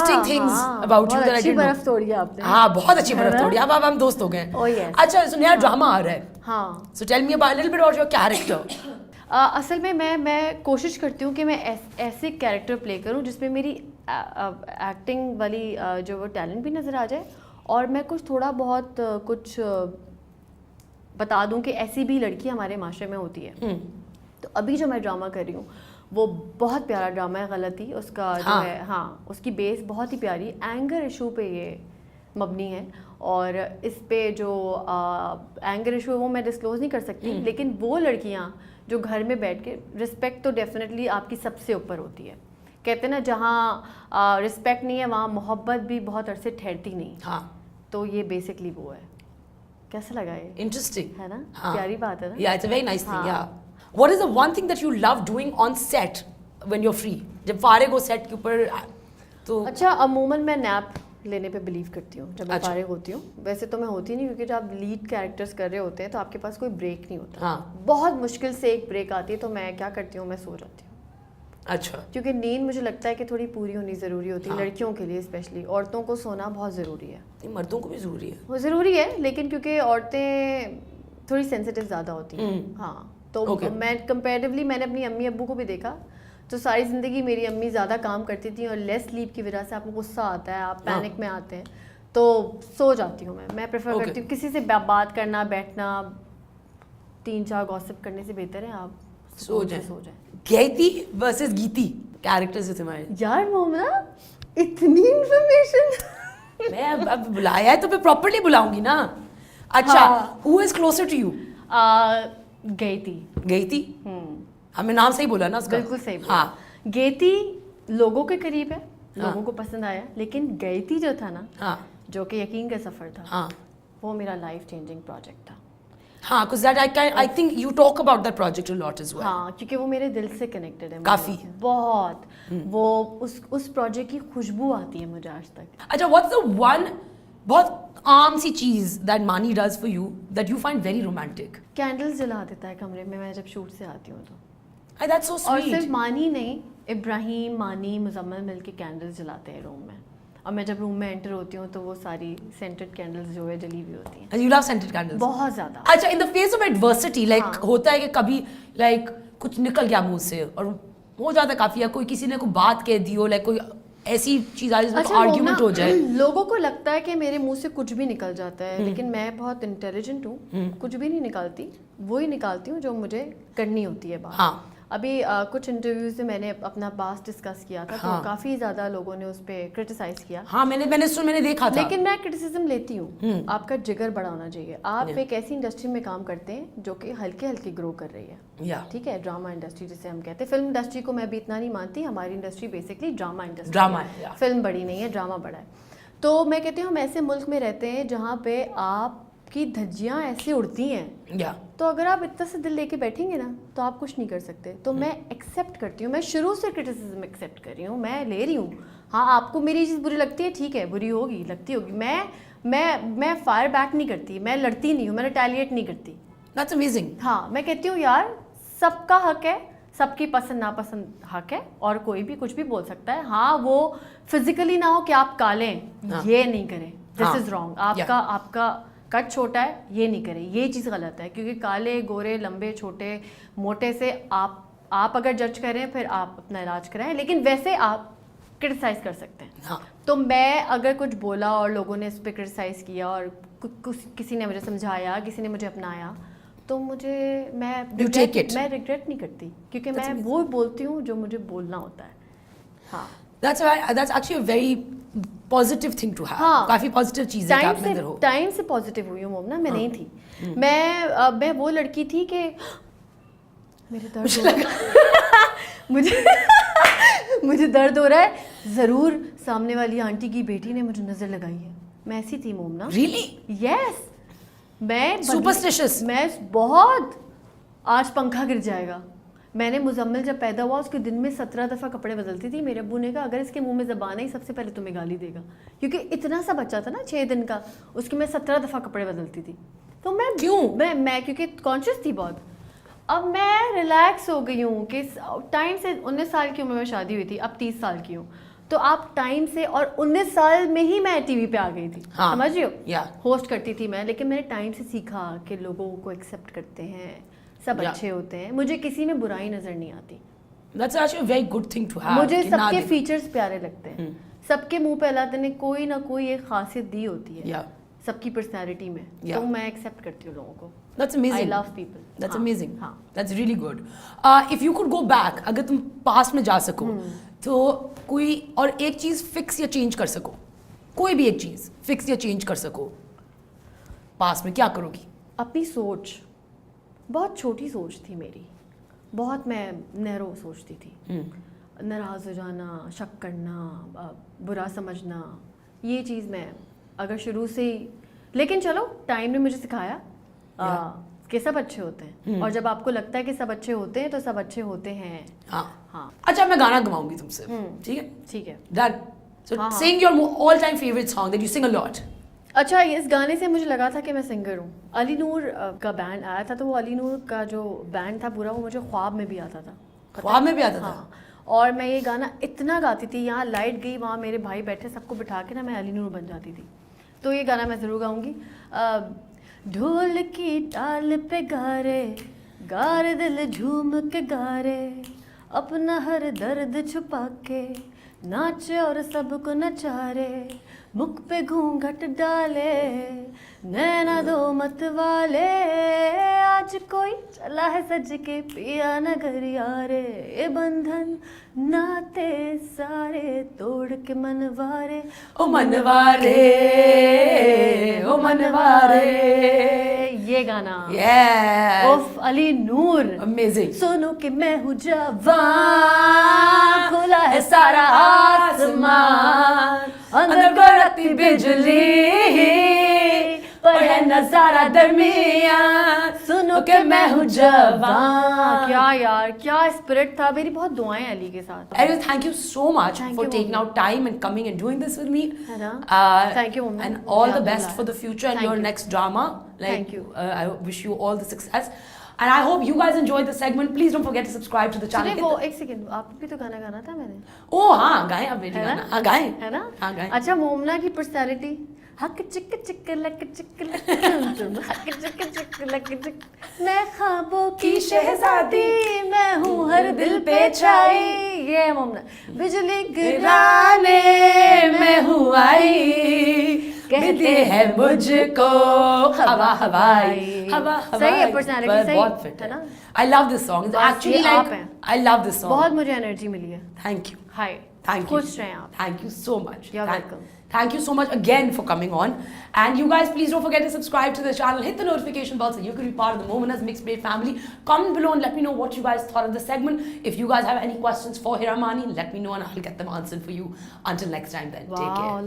Interesting things about you that I didn't know. बर्फ तोड़ी आपने। हाँ, बहुत अच्छी बर्फ तोड़ी। अब हम दोस्त हो गए। Oh, yes. अच्छा, सो नया ड्रामा आ रहा है। हाँ। So tell me about little bit about your character. असल में मैं कोशिश करती हूँ कि मैं ऐसे कैरेक्टर प्ले करूँ जिसमें मेरी एक्टिंग वाली जो वो टैलेंट भी नज़र आ जाए, और मैं कुछ थोड़ा बहुत कुछ बता दूँ कि ऐसी भी लड़की हमारे माशरे में होती है। तो अभी जो मैं ड्रामा कर रही हूँ वो बहुत प्यारा ड्रामा है, गलती उसका जो है, हाँ, उसकी बेस बहुत ही प्यारी एंगर इशू पे ये मबनी है, और इस पे जो एंगर इशू है वो मैं डिस्क्लोज नहीं कर सकती, लेकिन वो लड़कियाँ जो घर में बैठ के, रिस्पेक्ट तो डेफिनेटली आपकी सबसे ऊपर होती है। कहते हैं ना, जहाँ रिस्पेक्ट नहीं है वहाँ मोहब्बत भी बहुत अरसे ठहरती नहीं। हाँ, तो ये बेसिकली वो है। कैसा लगा ये? इंटरेस्टिंग है ना? हाँ. प्यारी बात है ना? Yeah it's a very nice thing. हाँ. Yeah what is the one thing that you love doing on set when you are free? जब फारिग हो सेट के ऊपर तो। अच्छा, अमूमन मैं नैप लेने पे बिलीव करती हूँ जब मैं अच्छा। फारिग होती हूँ। वैसे तो मैं होती नहीं, क्योंकि जब आप लीड कैरेक्टर्स कर रहे होते हैं तो आपके पास कोई ब्रेक नहीं होता। हाँ. बहुत मुश्किल से एक ब्रेक आती है, तो मैं क्या करती हूँ, मैं सो जाती हूँ। अच्छा, क्योंकि नींद मुझे लगता है कि थोड़ी पूरी होनी ज़रूरी होती है। हाँ. लड़कियों के लिए स्पेशली, औरतों को सोना बहुत ज़रूरी है। ये मर्दों को भी जरूरी है। वो ज़रूरी है, लेकिन क्योंकि औरतें थोड़ी सेंसिटिव ज़्यादा होती हैं। हाँ, तो Okay. मैं कंपैरेटिवली, मैंने अपनी अम्मी अब्बू को भी देखा, तो सारी ज़िंदगी मेरी अम्मी ज़्यादा काम करती थी, और लेस स्लीप की वजह से आपको गुस्सा आता है, आप पैनिक में आते हैं, तो सो जाती हूँ मैं प्रेफर Okay. करती हूँ किसी से बात करना, बैठना, 3-4 गॉसिप करने से बेहतर है आप सो जाए। जाएं। गीति वर्सेस गीति कैरेक्टर्स है तुम्हारे। यार मोमना, इतनी इन्फॉर्मेशन। मैं अब बुलाया है तो मैं प्रॉपर्ली बुलाऊंगी ना। अच्छा, who is closer to you? गई गीति। हमें नाम सही बोला ना उसका? बिल्कुल सही बोला। हाँ, गेती लोगों के करीब है, लोगों को पसंद आया, लेकिन गईती जो था ना, हाँ, जो कि यकीन का सफर था, हाँ, वो मेरा लाइफ चेंजिंग प्रोजेक्ट था। हाँ, because that I think you talk about that project a lot as well. हाँ, क्योंकि वो मेरे दिल से कनेक्टेड है। काफी। बहुत। वो उस प्रोजेक्ट की खुशबू आती है मुझे आज तक। अच्छा, what's the one बहुत आम सी चीज that Mani does for you that you find very romantic? Candles जला देता है कमरे में, मैं जब शूट से आती हूँ तो। Hey, that's so और sweet. सिर्फ मानी नहीं, इब्राहिम, मानी, मुजम्मल मिलके कैंडल्स जलाते हैं रूम में, और मैं जब रूम में एंटर होती हूँ तो वो सारी सेंटेड कैंडल्स जो है जली हुई होती हैं। And you love scented candles. बहुत ज़्यादा। अच्छा, in the face of adversity, like हाँ. होता है कि कभी like कुछ निकल गया मुंह से और हो जाता काफी, या कोई किसी ने कोई बात कह दी हो, like कोई ऐसी चीज आ जिसमें आर्ग्यूमेंट हो जाए। लोगों को लगता है कि मेरे मुंह से कुछ भी निकल जाता है, लेकिन मैं बहुत इंटेलिजेंट हूँ, कुछ भी नहीं निकालती, वो ही निकालती हूँ जो मुझे करनी होती है बात। हाँ. अभी कुछ इंटरव्यूज में मैंने अपना पास्ट डिस्कस किया था, हाँ. तो काफी ज्यादा लोगों ने उस पर क्रिटिसाइज किया। हाँ, मैंने देखा था। लेकिन मैं क्रिटिसिज्म लेती हूँ। आपका जिगर बड़ा होना चाहिए। आप एक ऐसी इंडस्ट्री में काम करते हैं जो कि हल्के हल्के ग्रो कर रही है। या ठीक है, ड्रामा इंडस्ट्री जिसे हम कहते हैं। फिल्म इंडस्ट्री को मैं भी इतना नहीं मानती, हमारी industry basically drama industry drama है। है। फिल्म बड़ी नहीं है, ड्रामा बड़ा है। तो मैं कहती हूँ हम ऐसे मुल्क में रहते हैं जहाँ पे आपकी धज्जियाँ ऐसे उड़ती हैं, या तो अगर आप इतना से दिल लेके बैठेंगे ना तो आप कुछ नहीं कर सकते। तो मैं एक्सेप्ट करती हूँ, मैं शुरू से क्रिटिसिज्म एक्सेप्ट कर रही हूँ, मैं ले रही हूँ। हाँ, आपको मेरी चीज़ बुरी लगती है, ठीक है, बुरी होगी, लगती होगी। मैं फायर बैक नहीं करती, मैं लड़ती नहीं हूँ, मैं रिटेलिएट नहीं करती। That's amazing. हाँ, मैं कहती हूँ यार सबका हक है, सबकी पसंद नापसंद हक है, और कोई भी कुछ भी बोल सकता है। हाँ, वो फिजिकली ना हो कि आप काले हैं, ये नहीं करें, दिस इज रॉन्ग। आपका कट छोटा है, ये नहीं करें, ये चीज़ गलत है। क्योंकि काले गोरे लंबे छोटे मोटे से आप अगर जज करें फिर आप अपना इलाज कराएं, लेकिन वैसे आप क्रिटिसाइज कर सकते हैं। हाँ. तो मैं अगर कुछ बोला और लोगों ने इस पर क्रिटिसाइज किया, और किसी ने मुझे समझाया, किसी ने मुझे अपनाया, तो मैं रिग्रेट नहीं करती, क्योंकि मैं वो बोलती हूँ जो मुझे बोलना होता है। हाँ, that's actually a very positive thing to have. हाँ, काफी पॉजिटिव चीज है कि आप अंदर हो। टाइम से पॉजिटिव हुई हूँ मोमना, मैं नहीं थी। मैं वो लड़की थी कि मेरे दर्द मुझे दर्द हो रहा है, जरूर सामने वाली आंटी की बेटी ने मुझे नजर लगाई है। मैं ऐसी थी मोमना। Really? यस, मैं Superstitious? मैं बहुत, आज पंखा गिर जाएगा। मैंने मुजम्मिल जब पैदा हुआ उसके दिन में 17 दफ़ा कपड़े बदलती थी। मेरे अब्बू ने कहा अगर इसके मुंह में ज़बान है सबसे पहले तुम्हें गाली देगा, क्योंकि इतना सा बच्चा था ना 6 दिन का, उसके मैं 17 दफ़ा कपड़े बदलती थी। तो मैं क्यों? मैं क्योंकि कॉन्शियस थी बहुत। अब मैं रिलैक्स हो गई हूँ कि टाइम से 19 साल की उम्र में शादी हुई थी, अब 30 साल की हूँ, तो आप टाइम से, और 19 साल में ही मैं टीवी पे आ गई थी, हाँ, समझ रही हो? yeah. होस्ट करती थी मैं, लेकिन मैंने टाइम से सीखा कि लोगों को एक्सेप्ट करते हैं, सब Yeah. अच्छे होते हैं, मुझे किसी में बुराई नजर नहीं आती। That's actually a very good thing to have. मुझे कि ना सबके देख- फीचर्स प्यारे लगते हैं, सबके मुंह पे अल्लाह ने कोई ना कोई एक खासियत दी होती है Yeah. सबकी पर्सनैलिटी में, Yeah. तो मैं एक्सेप्ट करती हूँ लोगों को। That's amazing. I love people. That's हाँ, amazing. हाँ। That's really good. If you could go back, अगर तुम पास्ट में जा सको, तो कोई और एक चीज फिक्स या चेंज कर सको, कोई भी एक चीज फिक्स या चेंज कर सको, पास्ट में क्या करोगी? अपनी सोच, बहुत छोटी सोच थी मेरी, बहुत मैं नैरो सोचती थी। नाराज़ हो जाना, शक करना, बुरा समझना, ये चीज़ मैं अगर शुरू से ही, लेकिन चलो टाइम ने मुझे सिखाया कि सब अच्छे होते हैं, और जब आपको लगता है कि सब अच्छे होते हैं तो सब अच्छे होते हैं। हाँ हाँ अच्छा, मैं गाना गवाऊंगी तुमसे, ठीक है? ठीक है। Done. So हाँ, हाँ। sing your all time favorite song that you sing a lot. अच्छा, इस गाने से मुझे लगा था कि मैं सिंगर हूँ। अली नूर का बैंड आया था, तो वो अली नूर का जो बैंड था पूरा, वो मुझे ख्वाब में भी आता था। ख्वाब में भी आता था? हाँ, और मैं ये गाना इतना गाती थी, यहाँ लाइट गई, वहाँ मेरे भाई बैठे, सबको बिठा के ना मैं अली नूर बन जाती थी। तो ये गाना मैं ज़रूर गाऊंगी। ढोल की ताल पे गारे दिल झूम के गारे, अपना हर दर्द छुपा के नाचे और सबको नचारे, मुख पे घूंघट डाले, नैना दो मत वाले, आज कोई चला है सज के पिया नगर यारे, ये बंधन नाते सारे तोड़ के मनवारे, ओ मनवारे, ओ मनवारे। ये गाना Yes. उफ, अली नूर। Amazing. सुनो कि मैं हूँ जवान, खुला है सारा आसमान, अंदर बरती बिजली, पर है नजारा दरमियान, सुनो कि मैं हूँ जवान। क्या यार, क्या स्पिरिट था। मेरी बहुत दुआएं अली के साथ। Anyways, thank you so much Thank for you, taking Mummy. out time and coming and doing this with me. है ना? Uh, Thank you, Mummy. And all मुझे the आपने best बुलाया। for the future and Thank your you. next drama. Like, Thank you. I wish you all the success. And I hope you guys enjoyed the segment. Please don't forget to subscribe to the channel. चलिए, वो एक second, आप भी तो गाना गाना था मैंने, Oh हाँ, गाएं अब बेटी है गाना। ना? हाँ गाएं। है ना? हाँ गाएं। अच्छा, मोमना की पर्सनालिटी, हक चिक चिक लक चिक लक तुम, हक चिक चिक लक चिक, मैं ख्वाबों की शहजादी, मैं हूँ हर दिल पे छाई, ये है मोमना। बिजली गिराने मैं हूँ आई, कहते हैं मुझको हवा हवाई, हवा हवाई। सही है, personality सही, बहुत fit है ना? I love this song. It's बस actually ये like आप हैं। I love this song. बहुत मुझे एनर्जी मिली है। Thank you. Hi, Thank you. खुश रहें आप। Thank you so much. You're Thank- welcome. Thank you so much again for coming on. And you guys, please don't forget to subscribe to the channel. Hit the notification bell so you can be part of the Momina's Mixed Plate family. Comment below and let me know what you guys thought of the segment. If you guys have any questions for Hiramani, let me know and I'll get them answered for you. Until next time then, take care. वाह,